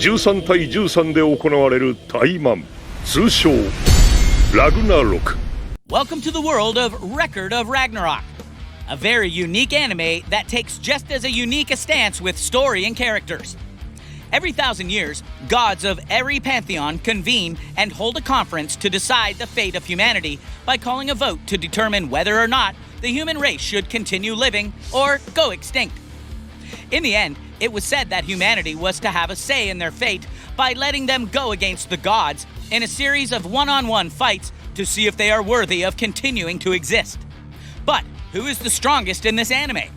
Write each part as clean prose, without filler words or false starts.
13対13で行われるタイマン、通称ラグナロク。 Welcome to the world of Record of Ragnarok, a very unique anime that takes just as a unique a stance with story and characters. Every 1,000 years, gods of every pantheon convene and hold a conference to decide the fate of humanity by calling a vote to determine whether or not the human race should continue living or go extinct. In the end, it was said that humanity was to have a say in their fate by letting them go against the gods in a series of one-on-one fights to see if they are worthy of continuing to exist. But who is the strongest in this anime?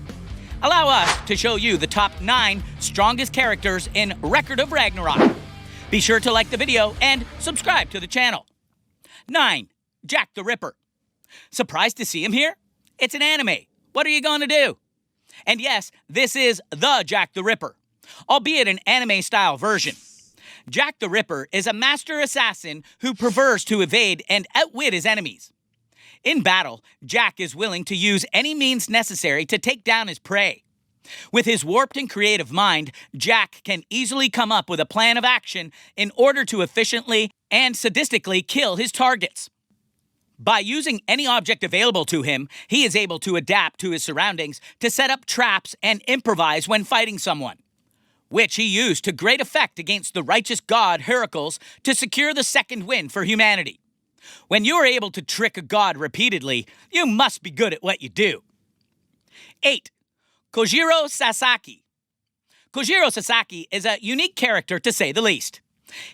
Allow us to show you the top 9 strongest characters in Record of Ragnarok. Be sure to like the video and subscribe to the channel. 9. Jack the Ripper. Surprised to see him here? It's an anime. What are you going to do? And yes, this is the Jack the Ripper, albeit an anime-style version. Jack the Ripper is a master assassin who prefers to evade and outwit his enemies. In battle, Jack is willing to use any means necessary to take down his prey. With his warped and creative mind, Jack can easily come up with a plan of action in order to efficiently and sadistically kill his targets. By using any object available to him, he is able to adapt to his surroundings to set up traps and improvise when fighting someone, which he used to great effect against the righteous god Heracles to secure the second win for humanity. When you are able to trick a god repeatedly, you must be good at what you do. 8. Kojiro Sasaki. Kojiro Sasaki is a unique character to say the least.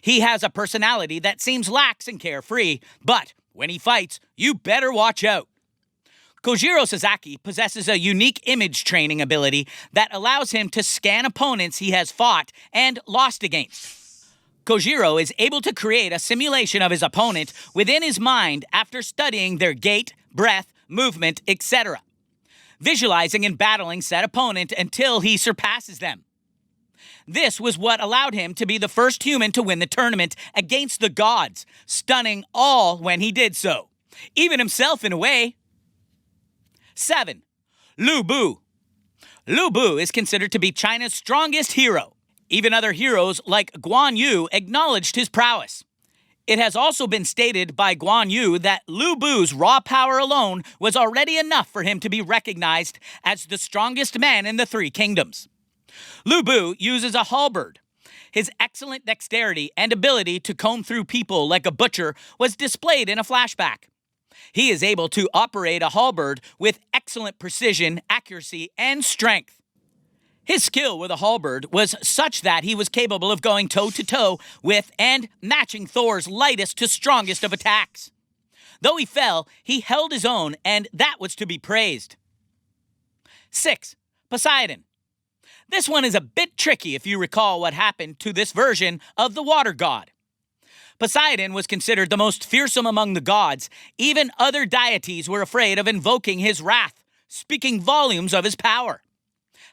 He has a personality that seems lax and carefree, but when he fights, you better watch out. Kojiro Sasaki possesses a unique image training ability that allows him to scan opponents he has fought and lost against. Kojiro is able to create a simulation of his opponent within his mind after studying their gait, breath, movement, etc., visualizing and battling said opponent until he surpasses them. This was what allowed him to be the first human to win the tournament against the gods, stunning all when he did so, even himself in a way. 7. Lu Bu. Lu Bu is considered to be China's strongest hero. Even other heroes like Guan Yu acknowledged his prowess. It has also been stated by Guan Yu that Lu Bu's raw power alone was already enough for him to be recognized as the strongest man in the 3 kingdoms. Lu Bu uses a halberd. His excellent dexterity and ability to comb through people like a butcher was displayed in a flashback. He is able to operate a halberd with excellent precision, accuracy, and strength. His skill with a halberd was such that he was capable of going toe-to-toe with and matching Thor's lightest to strongest of attacks. Though he fell, he held his own, and that was to be praised. 6. Poseidon. This one is a bit tricky if you recall what happened to this version of the water god. Poseidon was considered the most fearsome among the gods. Even other deities were afraid of invoking his wrath, speaking volumes of his power.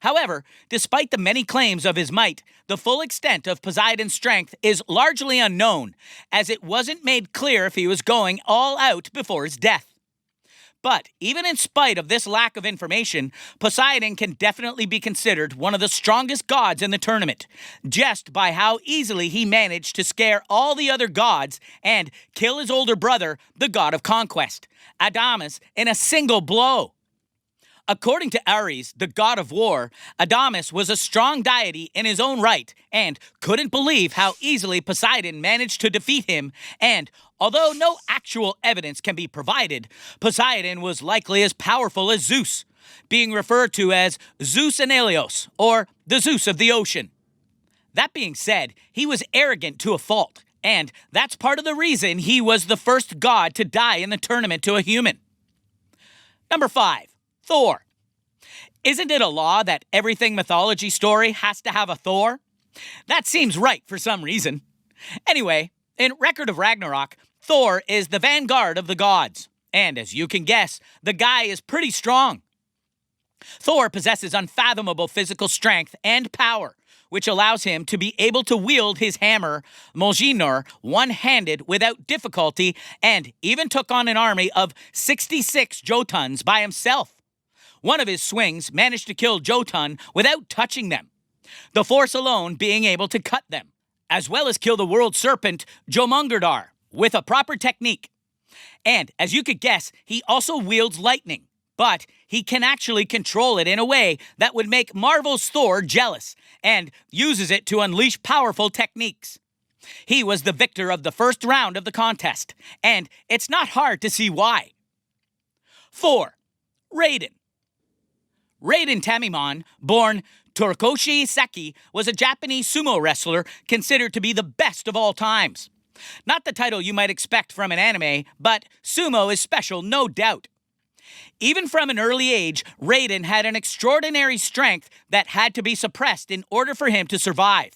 However, despite the many claims of his might, the full extent of Poseidon's strength is largely unknown, as it wasn't made clear if he was going all out before his death. But even in spite of this lack of information, Poseidon can definitely be considered one of the strongest gods in the tournament, just by how easily he managed to scare all the other gods and kill his older brother, the god of conquest, Adamas, in a single blow. According to Ares, the god of war, Adamas was a strong deity in his own right and couldn't believe how easily Poseidon managed to defeat him, and although no actual evidence can be provided, Poseidon was likely as powerful as Zeus, being referred to as Zeus Anelios, or the Zeus of the ocean. That being said, he was arrogant to a fault, and that's part of the reason he was the first god to die in the tournament to a human. Number 5. Thor. Isn't it a law that everything mythology story has to have a Thor? That seems right for some reason. Anyway, in Record of Ragnarok, Thor is the vanguard of the gods. And as you can guess, the guy is pretty strong. Thor possesses unfathomable physical strength and power, which allows him to be able to wield his hammer, Mjolnir, one-handed without difficulty, and even took on an army of 66 Jotuns by himself. One of his swings managed to kill Jotun without touching them, the force alone being able to cut them. as well as kill the world serpent Jomungardar with a proper technique. And as you could guess, he also wields lightning, but he can actually control it in a way that would make Marvel's Thor jealous, and uses it to unleash powerful techniques. He was the victor of the first round of the contest, and it's not hard to see why. 4. Raiden. Raiden Tamimon, born Tokoshi Seki, was a Japanese sumo wrestler considered to be the best of all times. Not the title you might expect from an anime, but sumo is special, no doubt. Even from an early age, Raiden had an extraordinary strength that had to be suppressed in order for him to survive.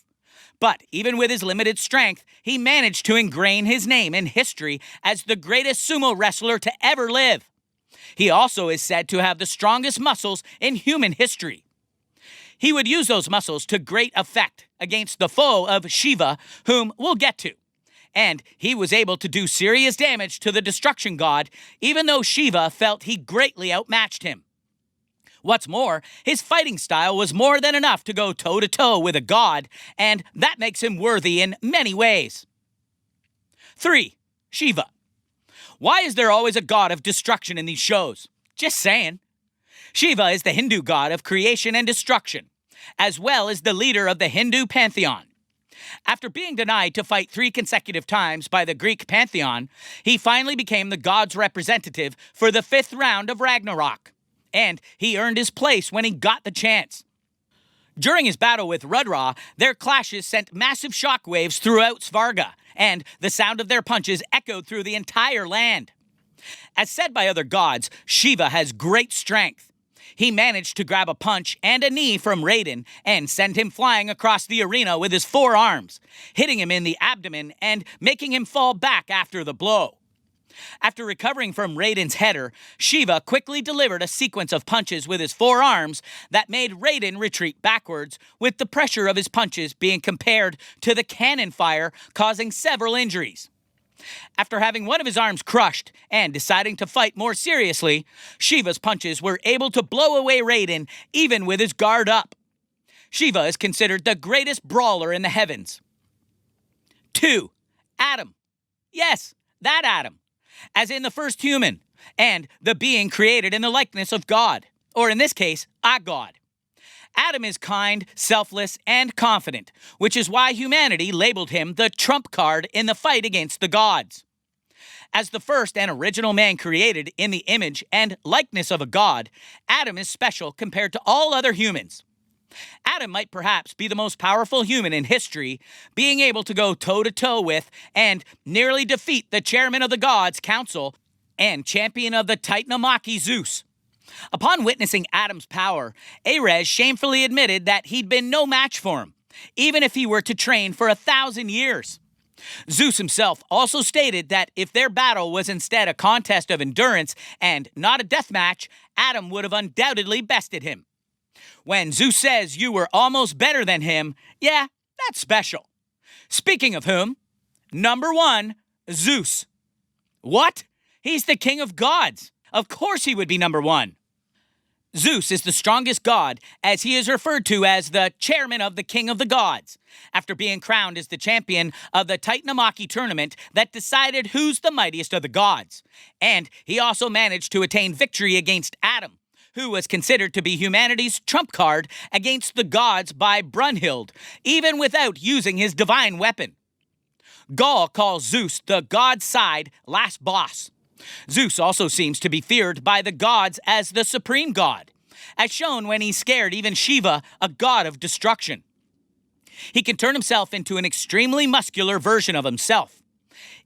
But even with his limited strength, he managed to ingrain his name in history as the greatest sumo wrestler to ever live. He also is said to have the strongest muscles in human history. He would use those muscles to great effect against the foe of Shiva, whom we'll get to. And he was able to do serious damage to the destruction god, even though Shiva felt he greatly outmatched him. What's more, his fighting style was more than enough to go toe-to-toe with a god, and that makes him worthy in many ways. 3. Shiva. Why is there always a god of destruction in these shows? Just saying. Shiva is the Hindu god of creation and destruction, as well as the leader of the Hindu pantheon. After being denied to fight 3 consecutive times by the Greek pantheon, he finally became the god's representative for the 5th round of Ragnarok. And he earned his place when he got the chance. During his battle with Rudra, their clashes sent massive shockwaves throughout Svarga, and the sound of their punches echoed through the entire land. As said by other gods, Shiva has great strength. He managed to grab a punch and a knee from Raiden and send him flying across the arena with his 4 arms, hitting him in the abdomen and making him fall back after the blow. After recovering from Raiden's header, Shiva quickly delivered a sequence of punches with his 4 arms that made Raiden retreat backwards, with the pressure of his punches being compared to the cannon fire, causing several injuries. After having one of his arms crushed and deciding to fight more seriously, Shiva's punches were able to blow away Raiden even with his guard up. Shiva is considered the greatest brawler in the heavens. 2. Adam. Yes, that Adam. As in the first human, and the being created in the likeness of God, or in this case, a god. Adam is kind, selfless, and confident, which is why humanity labeled him the trump card in the fight against the gods. As the first and original man created in the image and likeness of a god, Adam is special compared to all other humans. Adam might perhaps be the most powerful human in history, being able to go toe-to-toe with and nearly defeat the chairman of the gods' council and champion of the Titanomachy Zeus. Upon witnessing Adam's power, Ares shamefully admitted that he'd been no match for him, even if he were to train for 1,000 years. Zeus himself also stated that if their battle was instead a contest of endurance and not a death match, Adam would have undoubtedly bested him. When Zeus says you were almost better than him, yeah, that's special. Speaking of whom, number 1, Zeus. What? He's the king of gods. Of course he would be number 1. Zeus is the strongest god, as he is referred to as the chairman of the king of the gods, after being crowned as the champion of the Titanomachy tournament that decided who's the mightiest of the gods. And he also managed to attain victory against Adam, who was considered to be humanity's trump card against the gods by Brunhild, even without using his divine weapon. Gaul calls Zeus the god's side last boss. Zeus also seems to be feared by the gods as the supreme god, as shown when he scared even Shiva, a god of destruction. He can turn himself into an extremely muscular version of himself.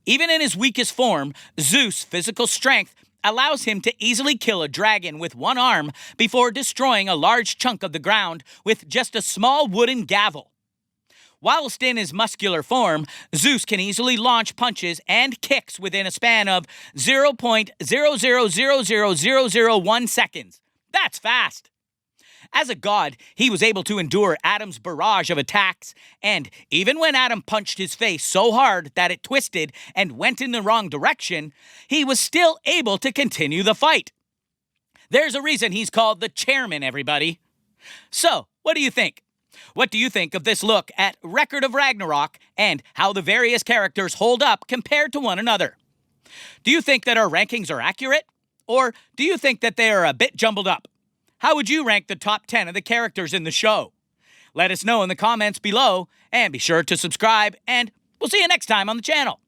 Even in his weakest form, Zeus' physical strength allows him to easily kill a dragon with 1 arm before destroying a large chunk of the ground with just a small wooden gavel. Whilst in his muscular form, Zeus can easily launch punches and kicks within a span of 0.0000001 seconds. That's fast. As a god, he was able to endure Adam's barrage of attacks, and even when Adam punched his face so hard that it twisted and went in the wrong direction, he was still able to continue the fight. There's a reason he's called the chairman, everybody. So, what do you think? What do you think of this look at Record of Ragnarok and how the various characters hold up compared to one another? Do you think that our rankings are accurate? Or do you think that they are a bit jumbled up? How would you rank the top 10 of the characters in the show? Let us know in the comments below, and be sure to subscribe, and we'll see you next time on the channel.